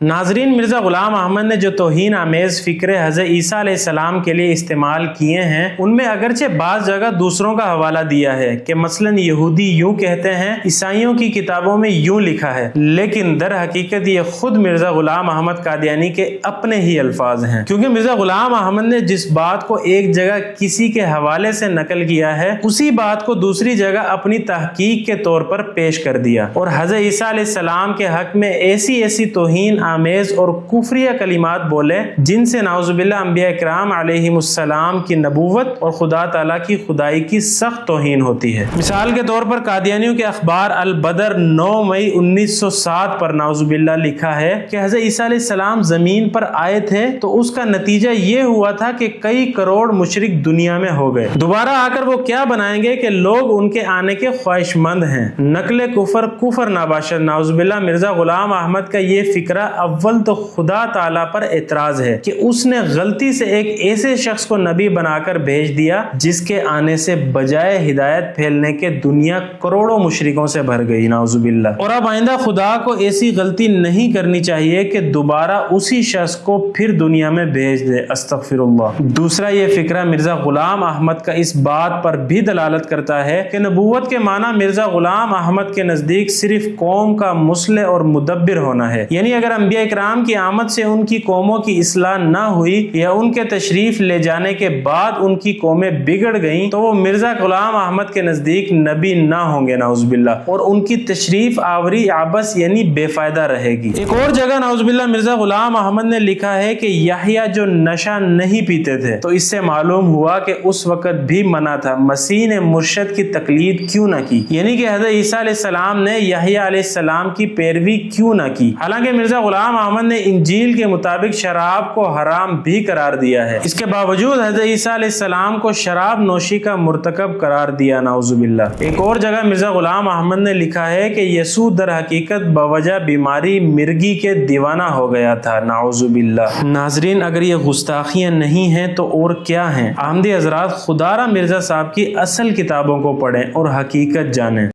नाजरीन, मिर्ज़ा ग़ुलाम अहमद ने जो तौहीन आमेज़ फ़िक्रे हज़रत ईसा अलैहिस्सलाम के लिए इस्तेमाल किए हैं, उनमें अगरचे बाज़ जगह दूसरों का हवाला दिया है कि मसलन यहूदी यूँ कहते हैं, ईसाइयों की किताबों में यूँ लिखा है, लेकिन दर हकीकत ये खुद मिर्ज़ा ग़ुलाम अहमद कादियानी के अपने ही अल्फाज हैं। क्योंकि मिर्ज़ा ग़ुलाम अहमद ने जिस बात को एक जगह किसी के हवाले से नकल किया है, उसी बात को दूसरी जगह अपनी तहकीक के तौर पर पेश कर दिया और हज़रत ईसा अलैहिस्सलाम के हक में ऐसी तौहीन आमेज और कुफरिया कलिमात बोले जिनसे नाउजुबिल्लाह अंबिया इकराम अलैहिमुस्सलाम की नबूवत और खुदा ताला की खुदाई की सख्त तौहीन होती है। मिसाल के तौर पर कादियानियों के अखबार अल बदर 9 मई 1907 पर नाउजुबिल्लाह लिखा है कि हज़रत ईसा अलैहिस्सलाम जमीन पर आए थे तो उसका नतीजा ये हुआ था कि कई करोड़ मुशरिक दुनिया में हो गए। दोबारा आकर वो क्या बनाएंगे कि लोग उनके आने के ख्वाहिशमंद हैं। नकले कुफर नाबाशद। नाउजुबिल्लाह मिर्जा गुलाम अहमद का ये फिक्रा अव्वल तो खुदा ताला पर एतराज है कि उसने गलती से एक ऐसे शख्स को नबी बनाकर भेज दिया जिसके आने से बजाय हिदायत फैलने के दुनिया करोड़ों मुशरिकों से भर गई। नाउजुबिल्लाह। और अब आइंदा खुदा को ऐसी गलती नहीं करनी चाहिए कि दोबारा उसी शख्स को फिर दुनिया में भेज दे। अस्तगफिरुल्लाह। दूसरा ये फिक्रा मिर्जा गुलाम अहमद का इस बात पर भी दलालत करता है कि नबूवत के माना मिर्जा गुलाम अहमद के नजदीक सिर्फ कौम का मुस्लिह और मुदब्बिर होना है। यानी अगर अंबिया इकराम की आमद से उनकी कौमों की इस्लाह न हुई या उनके तशरीफ ले जाने के बाद उनकी कौमें बिगड़ गईं तो वो मिर्जा गुलाम अहमद के नजदीक नबी ना होंगे। नाउजुबिल्लाह। और उनकी तशरीफ आवरी आबस यानी बेफायदा रहेगी। एक और जगह नाउजुबिल्लाह मिर्जा गुलाम अहमद ने लिखा है कि याहिया जो नशा नहीं पीते थे तो इससे मालूम हुआ कि उस वक्त भी मना था, मसीह ने मुर्शद की तकलीद क्यों ना की, यानी कि हज़रत ईसा अलैहिस्सलाम ने याहिया अलैहिस्सलाम की पैरवी क्यों ना की। हालांकि मिर्जा गुलाम अहमद ने इंजील के मुताबिक शराब को हराम भी करार दिया है, इसके बावजूद हज़रत ईसा अलैहिस्सलाम को शराब नोशी का मुर्तकब करार दिया। नाउजुबिल्लाह। एक और जगह मिर्जा गुलाम अहमद ने लिखा है कि यसू दर हकीकत बवजह बीमारी मिर्गी के दीवाना हो गया था। नाउजुबिल्लाह। नाजरीन, अगर ये गुस्ताखियां नहीं हैं तो और क्या हैं? अहमदी हजरात, खुदारा मिर्जा साहब की असल किताबों को पढ़ें और हकीकत जानें।